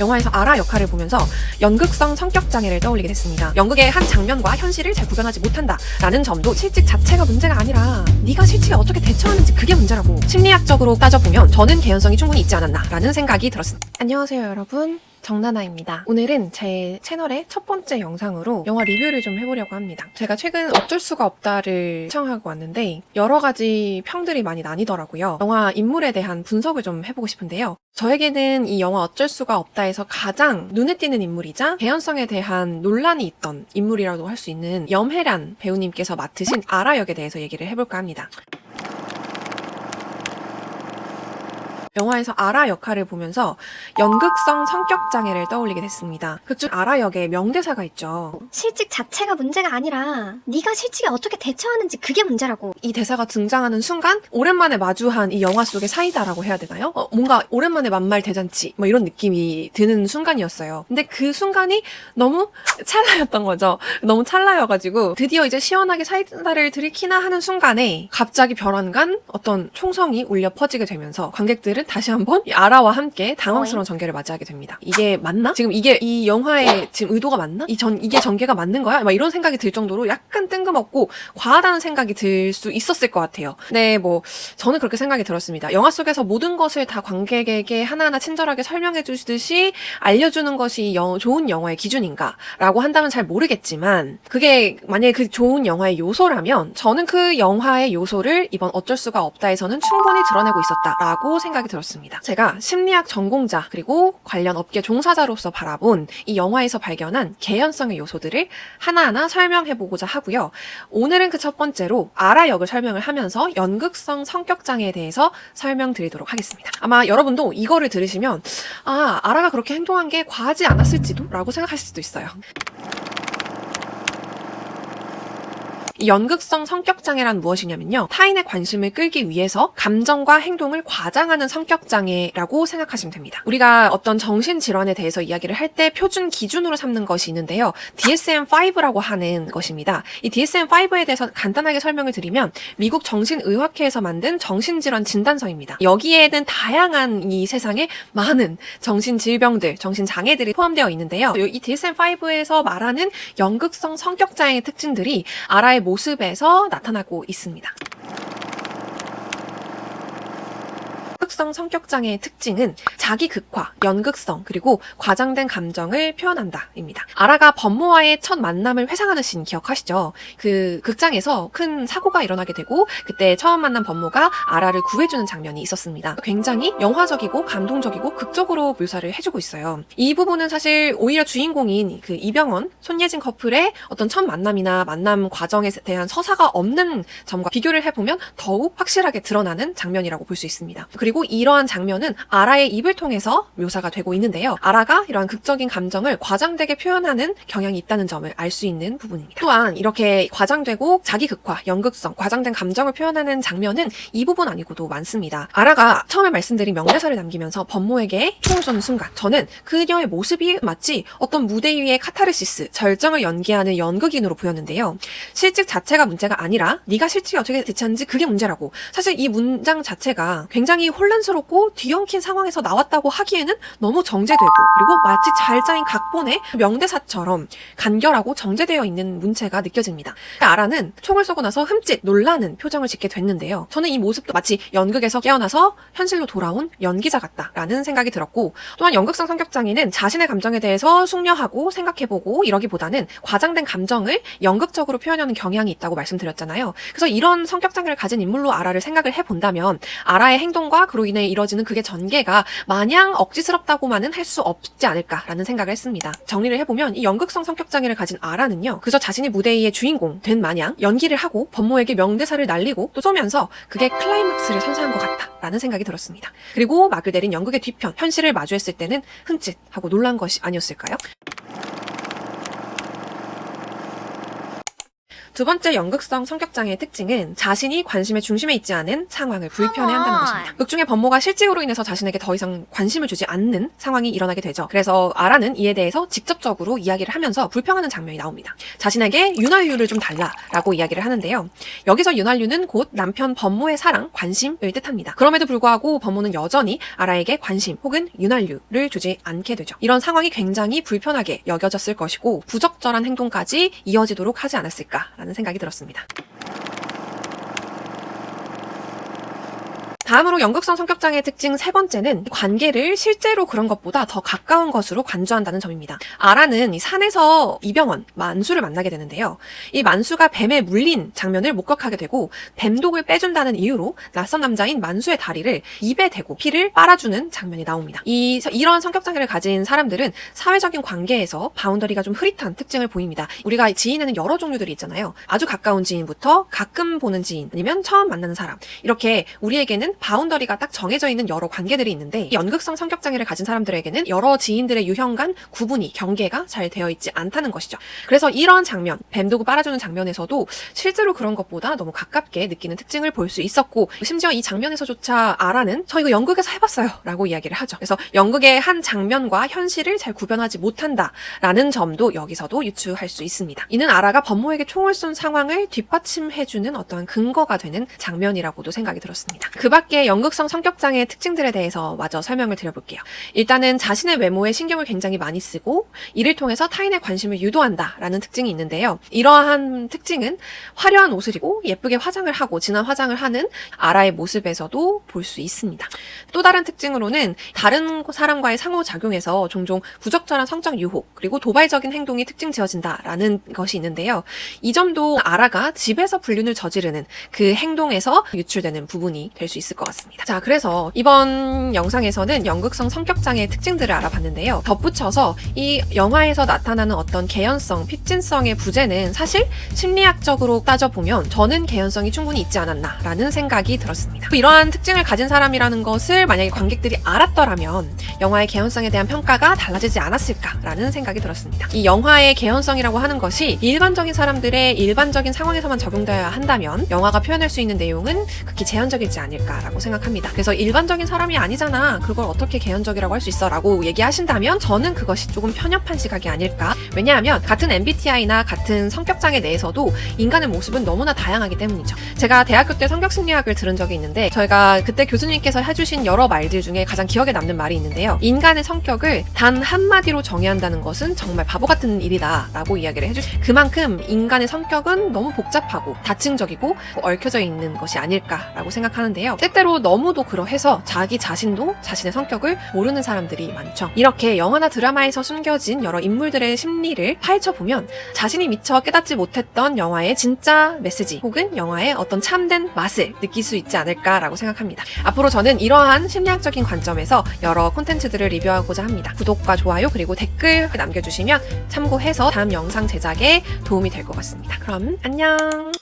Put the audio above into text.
영화에서 아라 역할을 보면서 연극성 성격장애를 떠올리게 됐습니다. 연극의 한 장면과 현실을 잘 구분하지 못한다 라는 점도 실직 자체가 문제가 아니라 네가 실직에 어떻게 대처하는지 그게 문제라고. 심리학적으로 따져보면 저는 개연성이 충분히 있지 않았나 라는 생각이 들었습니다. 안녕하세요 여러분, 정나나입니다. 오늘은 제 채널의 첫 번째 영상으로 영화 리뷰를 좀 해보려고 합니다. 제가 최근 어쩔 수가 없다를 시청하고 왔는데 여러 가지 평들이 많이 나뉘더라고요. 영화 인물에 대한 분석을 좀 해보고 싶은데요. 저에게는 이 영화 어쩔 수가 없다에서 가장 눈에 띄는 인물이자 개연성에 대한 논란이 있던 인물이라고 할 수 있는 염혜란 배우님께서 맡으신 아라 역에 대해서 얘기를 해볼까 합니다. 영화에서 아라 역할을 보면서 연극성 성격장애를 떠올리게 됐습니다. 극중 아라 역의 명대사가 있죠. 실직 자체가 문제가 아니라 네가 실직에 어떻게 대처하는지 그게 문제라고. 이 대사가 등장하는 순간 오랜만에 마주한 이 영화 속의 사이다라고 해야 되나요? 뭔가 오랜만에 만말 대잔치 뭐 이런 느낌이 드는 순간이었어요. 근데 그 순간이 너무 찰나였던 거죠. 너무 찰나여가지고 드디어 이제 시원하게 사이다를 들이키나 하는 순간에 갑자기 별안간 어떤 총성이 울려 퍼지게 되면서 관객들은 다시 한번 이 아라와 함께 당황스러운 전개를 맞이하게 됩니다. 이게 맞나? 지금 이게 이 영화의 지금 의도가 맞나? 이게 전개가 맞는 거야? 막 이런 생각이 들 정도로 약간 뜬금없고 과하다는 생각이 들 수 있었을 것 같아요. 네, 뭐 저는 그렇게 생각이 들었습니다. 영화 속에서 모든 것을 다 관객에게 하나하나 친절하게 설명해 주시듯이 알려주는 것이 좋은 영화의 기준인가? 라고 한다면 잘 모르겠지만 그게 만약에 그 좋은 영화의 요소라면 저는 그 영화의 요소를 이번 어쩔 수가 없다에서는 충분히 드러내고 있었다라고 생각이 들었습니다. 제가 심리학 전공자 그리고 관련 업계 종사자로서 바라본 이 영화에서 발견한 개연성의 요소들을 하나하나 설명해보고자 하고요. 오늘은 그 첫 번째로 아라 역을 설명을 하면서 연극성 성격장애에 대해서 설명드리도록 하겠습니다. 아마 여러분도 이거를 들으시면 아라가 그렇게 행동한 게 과하지 않았을지도 라고 생각하실 수도 있어요. 이 연극성 성격장애란 무엇이냐면요. 타인의 관심을 끌기 위해서 감정과 행동을 과장하는 성격장애라고 생각하시면 됩니다. 우리가 어떤 정신질환에 대해서 이야기를 할 때 표준 기준으로 삼는 것이 있는데요. DSM-5라고 하는 것입니다. 이 DSM-5에 대해서 간단하게 설명을 드리면 미국 정신의학회에서 만든 정신질환 진단서입니다. 여기에는 다양한 이 세상에 많은 정신질병들, 정신장애들이 포함되어 있는데요. 이 DSM-5에서 말하는 연극성 성격장애의 특징들이 아라의 모습에서 나타나고 있습니다. 연극성 성격장애의 특징은 자기 극화, 연극성, 그리고 과장된 감정을 표현한다입니다. 아라가 범모와의 첫 만남을 회상하는 씬 기억하시죠? 그 극장에서 큰 사고가 일어나게 되고 그때 처음 만난 범모가 아라를 구해주는 장면이 있었습니다. 굉장히 영화적이고 감동적이고 극적으로 묘사를 해주고 있어요. 이 부분은 사실 오히려 주인공인 그 이병헌, 손예진 커플의 어떤 첫 만남이나 만남 과정에 대한 서사가 없는 점과 비교를 해보면 더욱 확실하게 드러나는 장면이라고 볼 수 있습니다. 그리고 이러한 장면은 아라의 입을 통해서 묘사가 되고 있는데요. 아라가 이러한 극적인 감정을 과장되게 표현하는 경향이 있다는 점을 알 수 있는 부분입니다. 또한 이렇게 과장되고 자기 극화, 연극성, 과장된 감정을 표현하는 장면은 이 부분 아니고도 많습니다. 아라가 처음에 말씀드린 명대사를 남기면서 범모에게 총을 쏘는 순간 저는 그녀의 모습이 마치 어떤 무대 위의 카타르시스, 절정을 연기하는 연극인으로 보였는데요. 실직 자체가 문제가 아니라 네가 실직에 어떻게 대처하는지 그게 문제라고. 사실 이 문장 자체가 굉장히 혼란스럽고 뒤엉킨 상황에서 나왔다고 하기에는 너무 정제되고 그리고 마치 잘 짜인 각본의 명대사처럼 간결하고 정제되어 있는 문체가 느껴집니다. 아라는 총을 쏘고 나서 흠칫 놀라는 표정을 짓게 됐는데요. 저는 이 모습도 마치 연극에서 깨어나서 현실로 돌아온 연기자 같다라는 생각이 들었고 또한 연극성 성격장애는 자신의 감정에 대해서 숙려하고 생각해보고 이러기보다는 과장된 감정을 연극적으로 표현하는 경향이 있다고 말씀드렸잖아요. 그래서 이런 성격장애를 가진 인물로 아라를 생각을 해본다면 아라의 행동과 그로 인해 이뤄지는 그게 전개가 마냥 억지스럽다고만은 할 수 없지 않을까라는 생각을 했습니다. 정리를 해보면 이 연극성 성격장애를 가진 아라는요. 그저 자신이 무대 위의 주인공 된 마냥 연기를 하고 범모에게 명대사를 날리고 또 쏘면서 그게 클라이맥스를 선사한 것 같다라는 생각이 들었습니다. 그리고 막을 내린 연극의 뒤편, 현실을 마주했을 때는 흠칫 하고 놀란 것이 아니었을까요? 두 번째 연극성 성격장애의 특징은 자신이 관심의 중심에 있지 않은 상황을 불편해한다는 것입니다. 극 중에 범모가 실직으로 인해서 자신에게 더 이상 관심을 주지 않는 상황이 일어나게 되죠. 그래서 아라는 이에 대해서 직접적으로 이야기를 하면서 불평하는 장면이 나옵니다. 자신에게 윤활유를 좀 달라라고 이야기를 하는데요. 여기서 윤활유는 곧 남편 범모의 사랑, 관심을 뜻합니다. 그럼에도 불구하고 범모는 여전히 아라에게 관심 혹은 윤활유를 주지 않게 되죠. 이런 상황이 굉장히 불편하게 여겨졌을 것이고 부적절한 행동까지 이어지도록 하지 않았을까라는 생각이 들었습니다. 다음으로 연극성 성격장애의 특징 세 번째는 관계를 실제로 그런 것보다 더 가까운 것으로 간주한다는 점입니다. 아라는 이 산에서 이병헌, 만수를 만나게 되는데요. 이 만수가 뱀에 물린 장면을 목격하게 되고 뱀독을 빼준다는 이유로 낯선 남자인 만수의 다리를 입에 대고 피를 빨아주는 장면이 나옵니다. 이런 성격장애를 가진 사람들은 사회적인 관계에서 바운더리가 좀 흐릿한 특징을 보입니다. 우리가 지인에는 여러 종류들이 있잖아요. 아주 가까운 지인부터 가끔 보는 지인, 아니면 처음 만나는 사람. 이렇게 우리에게는 바운더리가 딱 정해져 있는 여러 관계들이 있는데 연극성 성격장애를 가진 사람들에게는 여러 지인들의 유형 간 구분이, 경계가 잘 되어 있지 않다는 것이죠. 그래서 이런 장면, 뱀도구 빨아주는 장면에서도 실제로 그런 것보다 너무 가깝게 느끼는 특징을 볼 수 있었고 심지어 이 장면에서조차 아라는 저 이거 연극에서 해봤어요 라고 이야기를 하죠. 그래서 연극의 한 장면과 현실을 잘 구별하지 못한다라는 점도 여기서도 유추할 수 있습니다. 이는 아라가 범모에게 총을 쏜 상황을 뒷받침해주는 어떠한 근거가 되는 장면이라고도 생각이 들었습니다. 그 밖에 연극성 성격장애의 특징들에 대해서 마저 설명을 드려볼게요. 일단은 자신의 외모에 신경을 굉장히 많이 쓰고 이를 통해서 타인의 관심을 유도한다라는 특징이 있는데요. 이러한 특징은 화려한 옷을 입고 예쁘게 화장을 하고 진한 화장을 하는 아라의 모습에서도 볼 수 있습니다. 또 다른 특징으로는 다른 사람과의 상호작용에서 종종 부적절한 성적 유혹 그리고 도발적인 행동이 특징 지어진다라는 것이 있는데요. 이 점도 아라가 집에서 불륜을 저지르는 그 행동에서 유출되는 부분이 될 수 있을 것 같습니다. 자, 그래서 이번 영상에서는 연극성 성격장애의 특징들을 알아봤는데요. 덧붙여서 이 영화에서 나타나는 어떤 개연성, 픽진성의 부재는 사실 심리학적으로 따져보면 저는 개연성이 충분히 있지 않았나라는 생각이 들었습니다. 이러한 특징을 가진 사람이라는 것을 만약에 관객들이 알았더라면 영화의 개연성에 대한 평가가 달라지지 않았을까라는 생각이 들었습니다. 이 영화의 개연성이라고 하는 것이 일반적인 사람들의 일반적인 상황에서만 적용되어야 한다면 영화가 표현할 수 있는 내용은 극히 제한적이지 않을까라고 생각합니다. 그래서 일반적인 사람이 아니잖아, 그걸 어떻게 개연적이라고 할 수 있어 라고 얘기하신다면 저는 그것이 조금 편협한 시각이 아닐까. 왜냐하면 같은 MBTI나 같은 성격장애 내에서도 인간의 모습은 너무나 다양하기 때문이죠. 제가 대학교 때 성격심리학을 들은 적이 있는데 저희가 그때 교수님께서 해주신 여러 말들 중에 가장 기억에 남는 말이 있는데요. 인간의 성격을 단 한마디로 정의한다는 것은 정말 바보 같은 일이다 라고 이야기를 해주시죠. 그만큼 인간의 성격은 너무 복잡하고 다층적이고 얽혀져 있는 것이 아닐까라고 생각하는데요. 때때로 너무도 그러해서 자기 자신도 자신의 성격을 모르는 사람들이 많죠. 이렇게 영화나 드라마에서 숨겨진 여러 인물들의 심리를 파헤쳐보면 자신이 미처 깨닫지 못했던 영화의 진짜 메시지 혹은 영화의 어떤 참된 맛을 느낄 수 있지 않을까라고 생각합니다. 앞으로 저는 이러한 심리학적인 관점에서 여러 콘텐츠들을 리뷰하고자 합니다. 구독과 좋아요 그리고 댓글 남겨주시면 참고해서 다음 영상 제작에 도움이 될 것 같습니다. 그럼 안녕!